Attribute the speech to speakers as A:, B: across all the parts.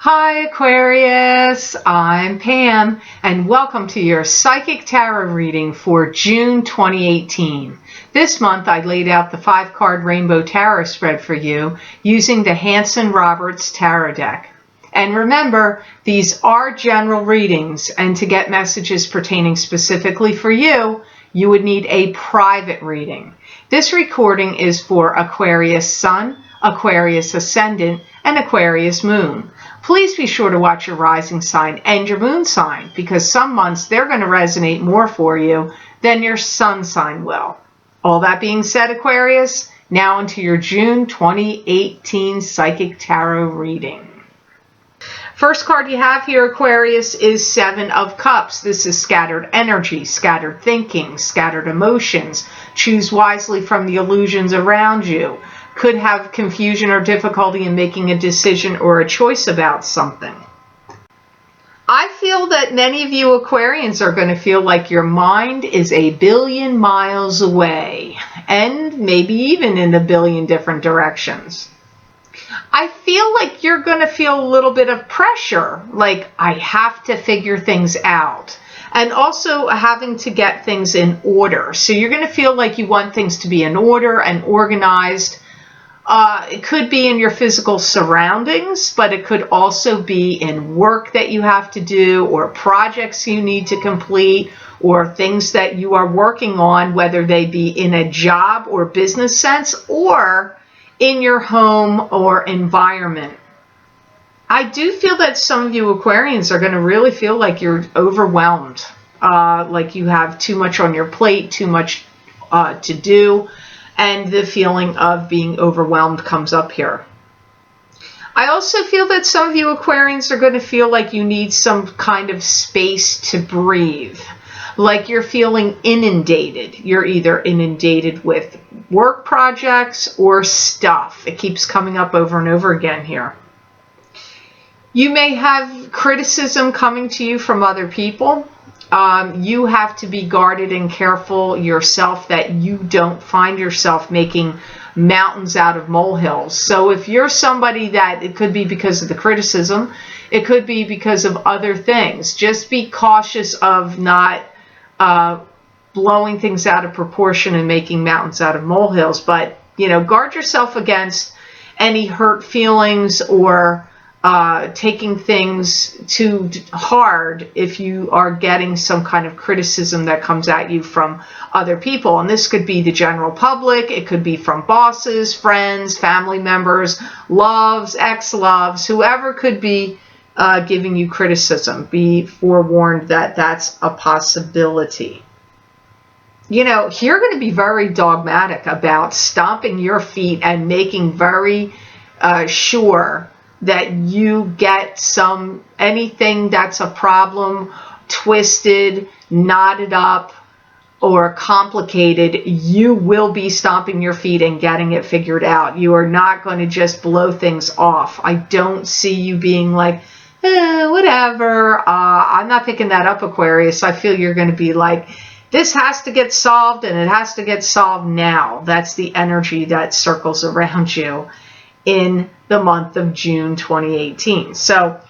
A: Hi Aquarius, I'm Pam and welcome to your Psychic Tarot reading for June 2018. This month I laid out the 5-card Rainbow Tarot spread for you using the Hanson-Roberts Tarot deck. And remember, these are general readings, and to get messages pertaining specifically for you, you would need a private reading. This recording is for Aquarius Sun, Aquarius Ascendant, and Aquarius Moon. Please be sure to watch your rising sign and your moon sign, because some months they're going to resonate more for you than your sun sign will. All that being said, Aquarius, now into your June 2018 Psychic Tarot reading. First card you have here, Aquarius, is 7 of Cups. This is scattered energy, scattered thinking, scattered emotions. Choose wisely from the illusions around you. Could have confusion or difficulty in making a decision or a choice about something. I feel that many of you Aquarians are going to feel like your mind is a billion miles away, and maybe even in a billion different directions. I feel like you're going to feel a little bit of pressure, like I have to figure things out, and also having to get things in order. So you're going to feel like you want things to be in order and organized. It could be in your physical surroundings, but it could also be in work that you have to do, or projects you need to complete, or things that you are working on, whether they be in a job or business sense, or in your home or environment. I do feel that some of you Aquarians are going to really feel like you're overwhelmed, like you have too much on your plate, too much to do. And the feeling of being overwhelmed comes up here. I also feel that some of you Aquarians are going to feel like you need some kind of space to breathe. Like you're feeling inundated. You're either inundated with work projects or stuff. It keeps coming up over and over again here. You may have criticism coming to you from other people. You have to be guarded and careful yourself that you don't find yourself making mountains out of molehills. So if you're somebody that, it could be because of the criticism, it could be because of other things. Just be cautious of not blowing things out of proportion and making mountains out of molehills. But, you know, guard yourself against any hurt feelings or taking things too hard if you are getting some kind of criticism that comes at you from other people. And this could be the general public, it could be from bosses, friends, family members, loves, ex-loves, whoever could be giving you criticism. Be forewarned that that's a possibility. You know, you're going to be very dogmatic about stomping your feet and making very sure that you get anything that's a problem twisted, knotted up, or complicated. You will be stomping your feet and getting it figured out. You are not going to just blow things off. I don't see you being like, whatever. I'm not picking that up, Aquarius. I feel you're going to be like, this has to get solved, and it has to get solved now. That's the energy that circles around you in the month of June 2018. So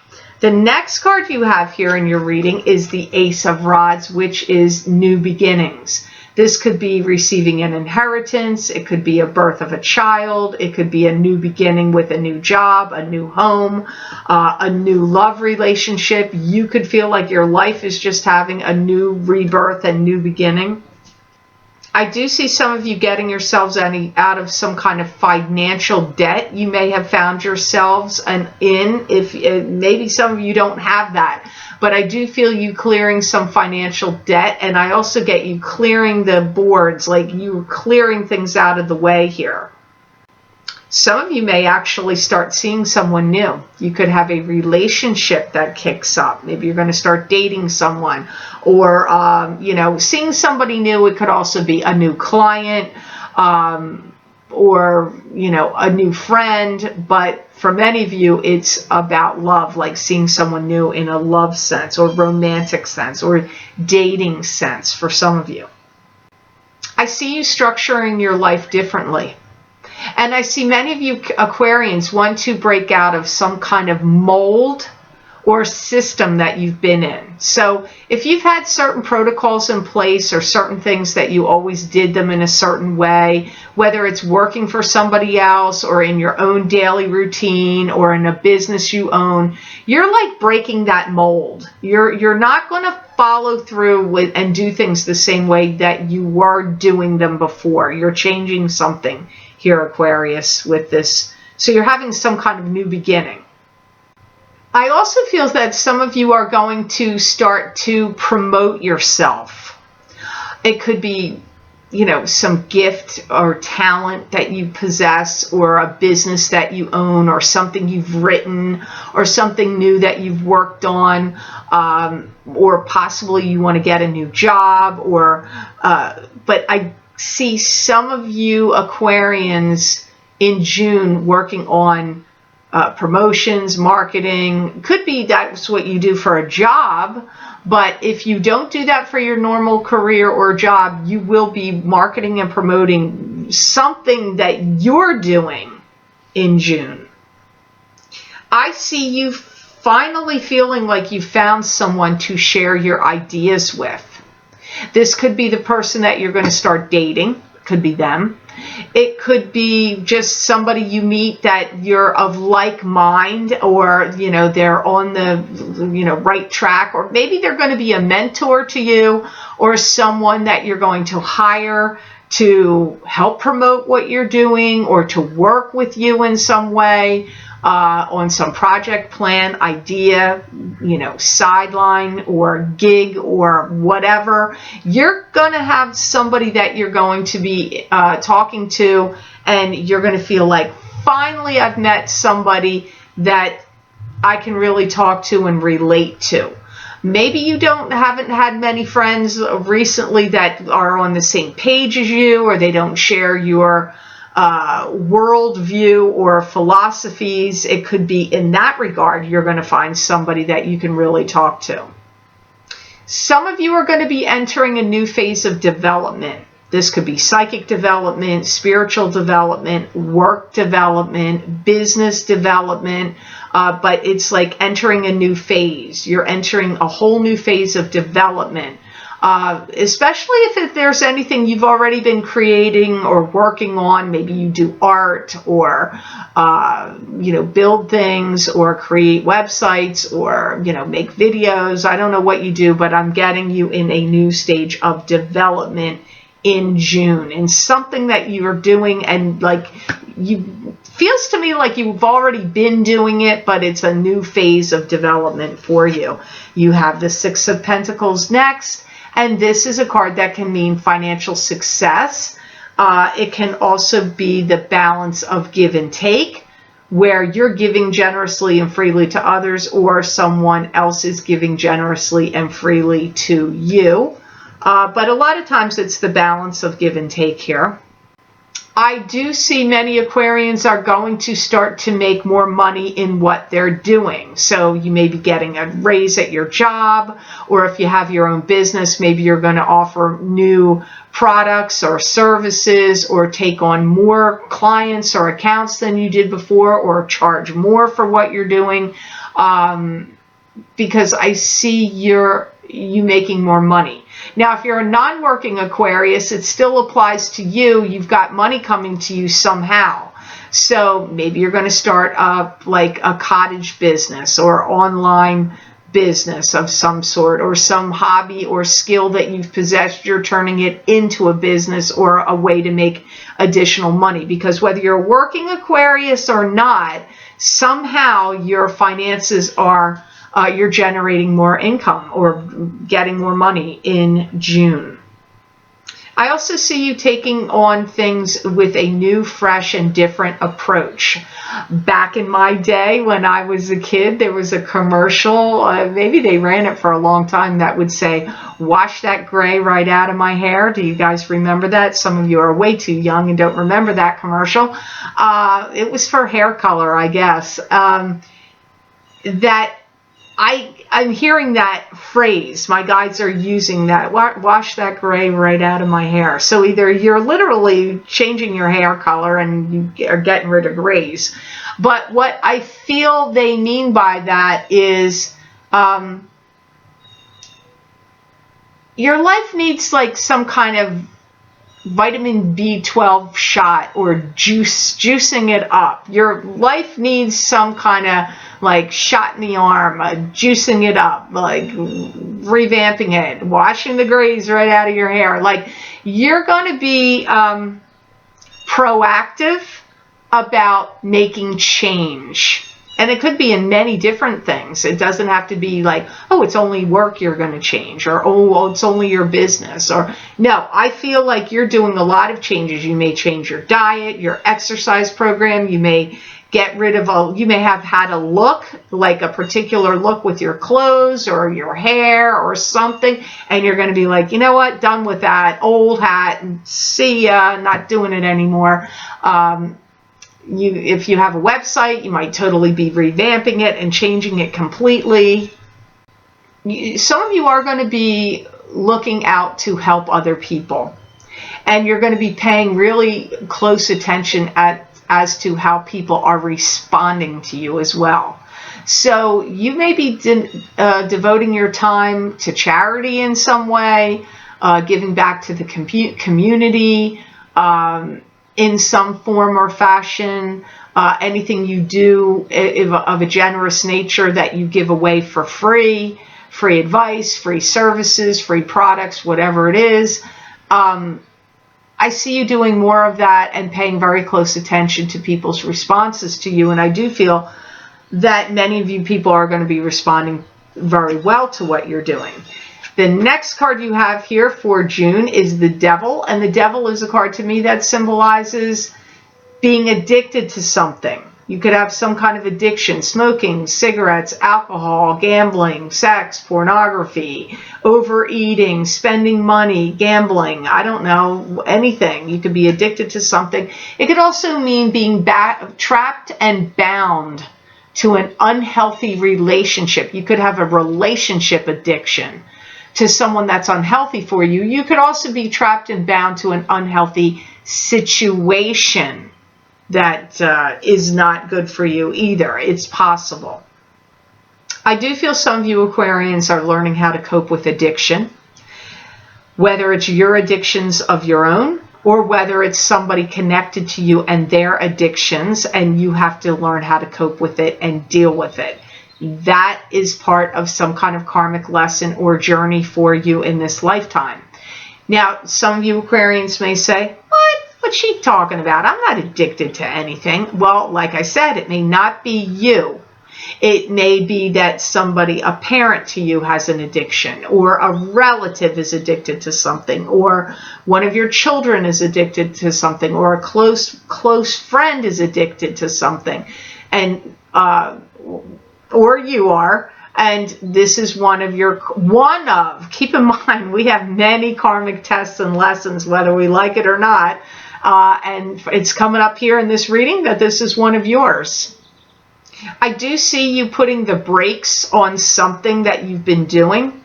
A: the next card you have here in your reading is the Ace of Rods, which is new beginnings. This could be receiving an inheritance. It could be a birth of a child. It could be a new beginning with a new job, a new home, a new love relationship. You could feel like your life is just having a new rebirth and new beginning. I do see some of you getting yourselves out of some kind of financial debt you may have found yourselves in. If maybe some of you don't have that, but I do feel you clearing some financial debt, and I also get you clearing the boards, like you clearing things out of the way here. Some of you may actually start seeing someone new. You could have a relationship that kicks up. Maybe you're going to start dating someone, or, you know, seeing somebody new. It could also be a new client, or, you know, a new friend. But for many of you, it's about love, like seeing someone new in a love sense or romantic sense or dating sense for some of you. I see you structuring your life differently. And I see many of you Aquarians want to break out of some kind of mold or system that you've been in. So if you've had certain protocols in place or certain things that you always did them in a certain way, whether it's working for somebody else or in your own daily routine or in a business you own, you're like breaking that mold. You're not going to follow through with and do things the same way that you were doing them before. You're changing something here, Aquarius, with this. So you're having some kind of new beginning. I also feel that some of you are going to start to promote yourself. It could be, you know, some gift or talent that you possess, or a business that you own, or something you've written, or something new that you've worked on, or possibly you want to get a new job, or but I see some of you Aquarians in June working on promotions, marketing. Could be that's what you do for a job, but if you don't do that for your normal career or job, you will be marketing and promoting something that you're doing in June. I see you finally feeling like you found someone to share your ideas with. This could be the person that you're going to start dating. Could be them. It could be just somebody you meet that you're of like mind, or, you know, they're on the, you know, right track, or maybe they're going to be a mentor to you, or someone that you're going to hire to help promote what you're doing, or to work with you in some way, on some project plan, idea, you know, sideline or gig or whatever. You're going to have somebody that you're going to be talking to, and you're going to feel like, finally, I've met somebody that I can really talk to and relate to. Maybe you haven't had many friends recently that are on the same page as you, or they don't share your worldview or philosophies. It could be in that regard you're going to find somebody that you can really talk to. Some of you are going to be entering a new phase of development. This could be psychic development, spiritual development, work development, business development, but it's like entering a new phase. You're entering a whole new phase of development. Especially if there's anything you've already been creating or working on. Maybe you do art, or you know, build things, or create websites, or, you know, make videos. I don't know what you do, but I'm getting you in a new stage of development in June, and something that you're doing, and like, you feels to me like you've already been doing it, but it's a new phase of development for you. You have the Six of Pentacles next. And this is a card that can mean financial success. It can also be the balance of give and take, where you're giving generously and freely to others, or someone else is giving generously and freely to you. But a lot of times it's the balance of give and take here. I do see many Aquarians are going to start to make more money in what they're doing. So you may be getting a raise at your job, or if you have your own business, maybe you're going to offer new products or services, or take on more clients or accounts than you did before, or charge more for what you're doing, because I see you making more money. Now, if you're a non-working Aquarius, it still applies to you. You've got money coming to you somehow. So maybe you're going to start up like a cottage business, or online business of some sort, or some hobby or skill that you've possessed. You're turning it into a business or a way to make additional money. Because whether you're working Aquarius or not, somehow your finances are you're generating more income or getting more money in June. I also see you taking on things with a new, fresh, and different approach. Back in my day when I was a kid, there was a commercial, maybe they ran it for a long time, that would say, "Wash that gray right out of my hair." Do you guys remember that? Some of you are way too young and don't remember that commercial. It was for hair color, I guess. That I'm hearing that phrase. My guides are using that. Wash that gray right out of my hair. So either you're literally changing your hair color and you are getting rid of grays. But what I feel they mean by that is your life needs like some kind of vitamin B12 shot or juicing it up. Your life needs some kind of like shot in the arm, juicing it up, like revamping it, washing the grays right out of your hair. Like you're going to be proactive about making change. And it could be in many different things. It doesn't have to be like, oh, it's only work you're going to change, or oh, well, it's only your business. Or no, I feel like you're doing a lot of changes. You may change your diet, your exercise program. You may get rid of you may have had a look, like a particular look with your clothes or your hair or something. And you're going to be like, you know what, done with that old hat, and see ya, not doing it anymore. If you have a website, you might totally be revamping it and changing it completely. Some of you are going to be looking out to help other people. And you're going to be paying really close attention as to how people are responding to you as well. So you may be devoting your time to charity in some way, giving back to the community, in some form or fashion. Anything you do of a generous nature that you give away for free advice, free services, free products, whatever it is. I see you doing more of that and paying very close attention to people's responses to you. And I do feel that many of you people are going to be responding very well to what you're doing. The next card you have here for June is the Devil. And the Devil is a card to me that symbolizes being addicted to something. You could have some kind of addiction: smoking, cigarettes, alcohol, gambling, sex, pornography, overeating, spending money, gambling. I don't know, anything. You could be addicted to something. It could also mean being trapped and bound to an unhealthy relationship. You could have a relationship addiction to someone that's unhealthy for you. You could also be trapped and bound to an unhealthy situation that is not good for you either. It's possible. I do feel some of you Aquarians are learning how to cope with addiction, whether it's your addictions of your own or whether it's somebody connected to you and their addictions, and you have to learn how to cope with it and deal with it. That is part of some kind of karmic lesson or journey for you in this lifetime. Now, some of you Aquarians may say, what's she talking about? I'm not addicted to anything. Well, like I said, it may not be you. It may be that somebody, a parent to you, has an addiction, or a relative is addicted to something, or one of your children is addicted to something, or a close friend is addicted to something, and or you are, and this is keep in mind, we have many karmic tests and lessons, whether we like it or not, and it's coming up here in this reading that this is one of yours. I do see you putting the brakes on something that you've been doing.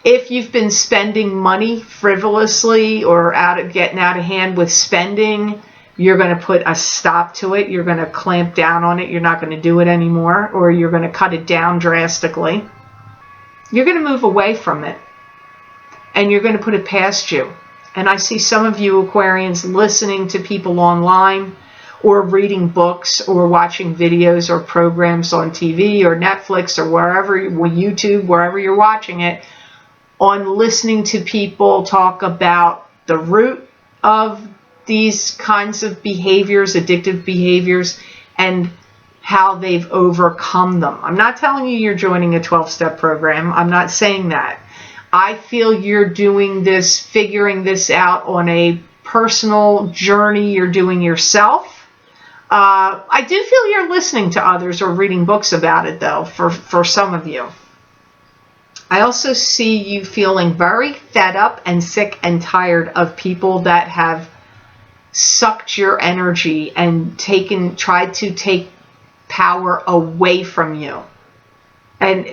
A: If you've been spending money frivolously or getting out of hand with spending, you're going to put a stop to it. You're going to clamp down on it. You're not going to do it anymore, or you're going to cut it down drastically. You're going to move away from it, and you're going to put it past you. And I see some of you Aquarians listening to people online, or reading books, or watching videos or programs on TV or Netflix or wherever, YouTube, wherever you're watching it, on listening to people talk about the root of these kinds of behaviors, addictive behaviors, and how they've overcome them. I'm not telling you you're joining a 12-step program. I'm not saying that. I feel you're doing this, figuring this out on a personal journey you're doing yourself. I do feel you're listening to others or reading books about it, though, for some of you. I also see you feeling very fed up and sick and tired of people that have sucked your energy and tried to take power away from you. And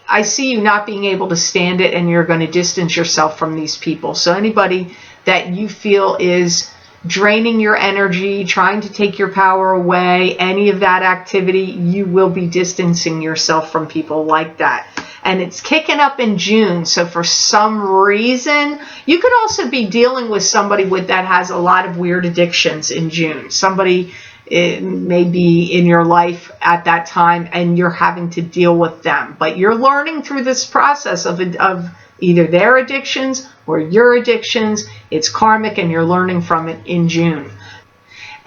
A: I see you not being able to stand it, and you're going to distance yourself from these people. So anybody that you feel is draining your energy, trying to take your power away, any of that activity, you will be distancing yourself from people like that. And it's kicking up in June, so for some reason, you could also be dealing with somebody that has a lot of weird addictions in June. Somebody may be in your life at that time, and you're having to deal with them. But you're learning through this process of either their addictions or your addictions. It's karmic, and you're learning from it in June.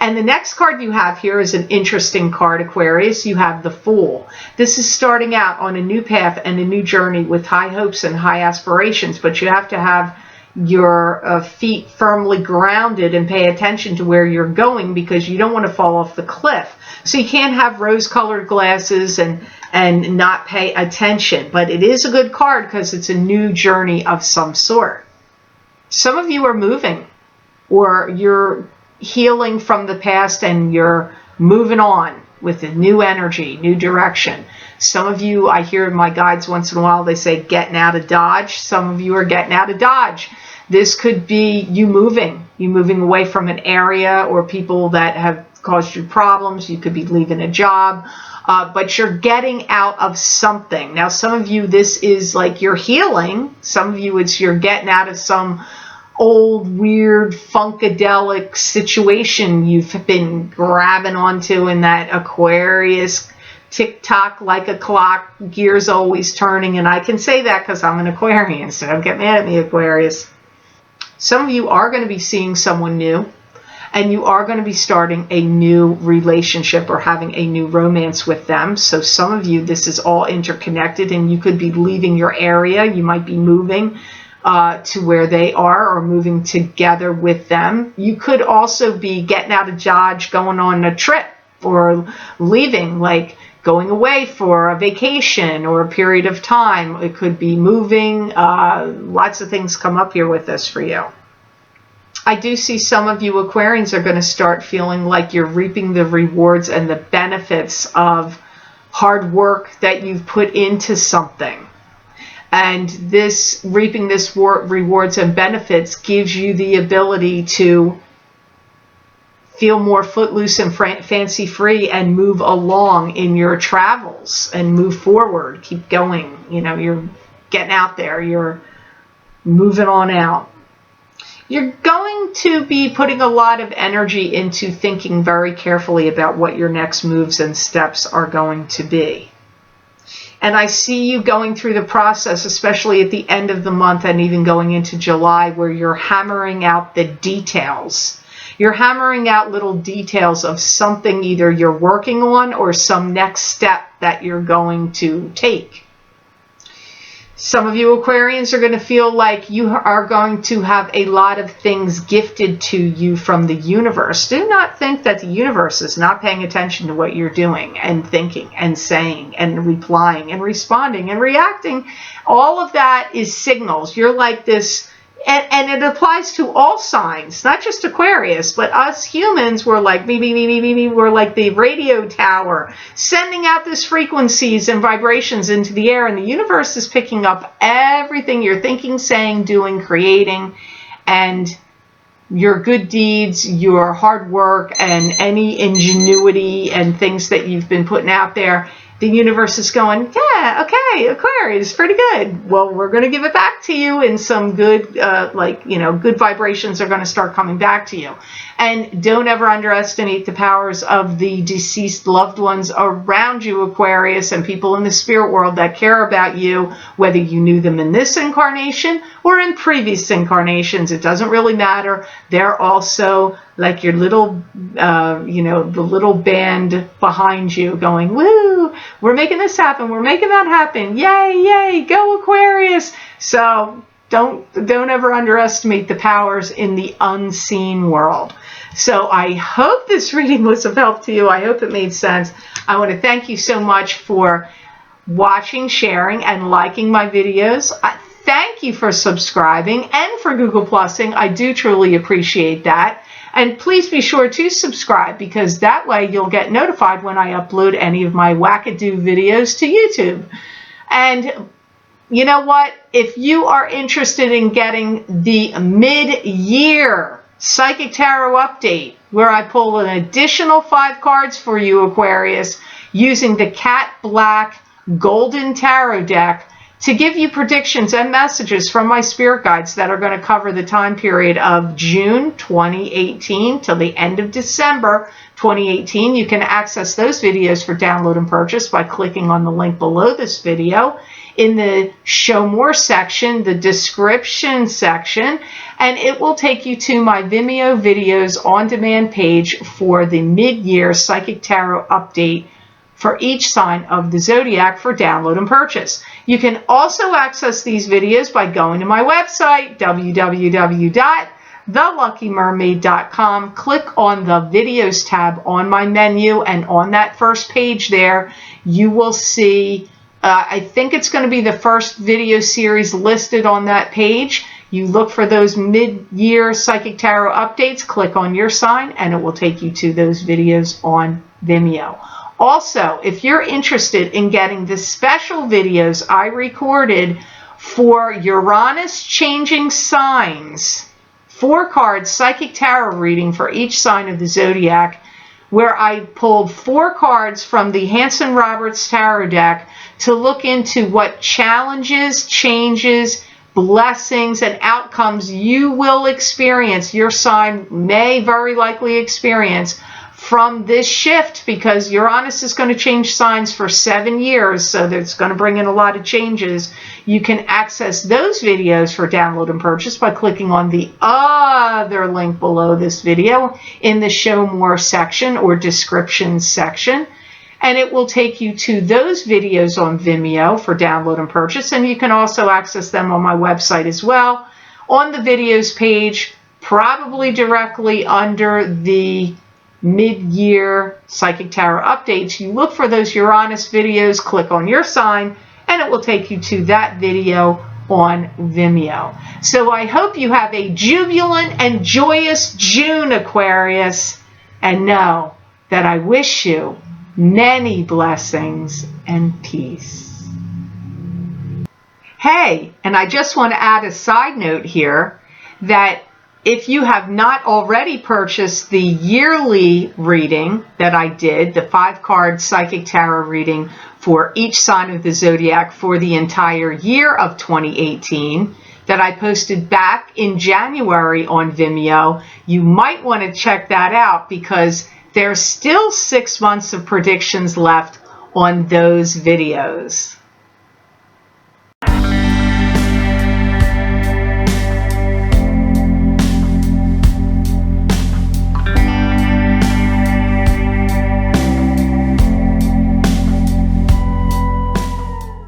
A: And the next card you have here is an interesting card, Aquarius. You have the Fool. This is starting out on a new path and a new journey with high hopes and high aspirations, but you have to have your feet firmly grounded and pay attention to where you're going, because you don't want to fall off the cliff. So you can't have rose-colored glasses and not pay attention. But it is a good card because it's a new journey of some sort. Some of you are moving, or you're healing from the past and you're moving on with a new energy, new direction. Some of you, I hear my guides once in a while, they say getting out of Dodge. Some of you are getting out of Dodge. This could be you moving away from an area or people that have caused you problems. You could be leaving a job, but you're getting out of something. Now, some of you, this is like you're healing. Some of you, it's you're getting out of some old, weird, funkadelic situation you've been grabbing onto in that Aquarius tick-tock like a clock, gears always turning. And I can say that because I'm an Aquarian, so don't get mad at me, Aquarius. Some of you are going to be seeing someone new, and you are going to be starting a new relationship or having a new romance with them. So some of you, this is all interconnected, and you could be leaving your area. You might be moving to where they are, or moving together with them. You could also be getting out of Dodge, going on a trip, or leaving, like going away for a vacation or a period of time. It could be moving. Lots of things come up here with this for you. I do see some of you Aquarians are going to start feeling like you're reaping the rewards and the benefits of hard work that you've put into something. And this reaping this rewards and benefits gives you the ability to feel more footloose and fancy free and move along in your travels and move forward, keep going. You know, you're getting out there, you're moving on out. You're going to be putting a lot of energy into thinking very carefully about what your next moves and steps are going to be. And I see you going through the process, especially at the end of the month and even going into July, where you're hammering out the details. You're hammering out little details of something either you're working on or some next step that you're going to take. Some of you Aquarians are going to feel like you are going to have a lot of things gifted to you from the universe. Do not think that the universe is not paying attention to what you're doing and thinking and saying and replying and responding and reacting. All of that is signals. You're like this, and it applies to all signs, not just Aquarius, but us humans. We're like we're like the radio tower, sending out these frequencies and vibrations into the air, and the universe is picking up everything you're thinking, saying, doing, creating, and your good deeds, your hard work, and any ingenuity and things that you've been putting out there. The universe is going, yeah, okay, Aquarius, pretty good. Well, we're going to give it back to you, and some good, good vibrations are going to start coming back to you. And don't ever underestimate the powers of the deceased loved ones around you, Aquarius, and people in the spirit world that care about you, whether you knew them in this incarnation or in previous incarnations. It doesn't really matter. They're also like your little, the little band behind you going, woo, we're making this happen. We're making that happen. Yay, yay, go Aquarius. So don't ever underestimate the powers in the unseen world. So I hope this reading was of help to you. I hope it made sense. I want to thank you so much for watching, sharing, and liking my videos. Thank you for subscribing and for Google Plusing. I do truly appreciate that. And please be sure to subscribe, because that way you'll get notified when I upload any of my wackadoo videos to YouTube. And you know what? If you are interested in getting the mid-year Psychic Tarot update, where I pull an additional 5 cards for you, Aquarius, using the Cat Black Golden Tarot deck to give you predictions and messages from my spirit guides that are going to cover the time period of June 2018 till the end of December 2018. You can access those videos for download and purchase by clicking on the link below this video in the Show More section, the description section, and it will take you to my Vimeo videos on demand page for the mid-year Psychic Tarot update for each sign of the zodiac for download and purchase. You can also access these videos by going to my website, www.theluckymermaid.com. Click on the videos tab on my menu, and on that first page there, you will see, I think it's going to be the first video series listed on that page. You look for those mid-year Psychic Tarot updates, click on your sign, and it will take you to those videos on Vimeo. Also, if you're interested in getting the special videos I recorded for Uranus changing signs, 4-card Psychic Tarot reading for each sign of the zodiac, where I pulled 4 cards from the Hanson Roberts Tarot deck to look into what challenges, changes, blessings, and outcomes you will experience, your sign may very likely experience from this shift, because Uranus is going to change signs for 7 years, so that's going to bring in a lot of changes. You can access those videos for download and purchase by clicking on the other link below this video in the Show More section or description section, and it will take you to those videos on Vimeo for download and purchase, and you can also access them on my website as well on the videos page, probably directly under the mid-year Psychic Tarot updates. You look for those Uranus videos, click on your sign, and it will take you to that video on Vimeo. So I hope you have a jubilant and joyous June, Aquarius, and know that I wish you many blessings and peace. Hey, and I just want to add a side note here that if you have not already purchased the yearly reading that I did, the 5-card Psychic Tarot reading for each sign of the zodiac for the entire year of 2018, that I posted back in January on Vimeo, you might want to check that out, because there's still 6 months of predictions left on those videos.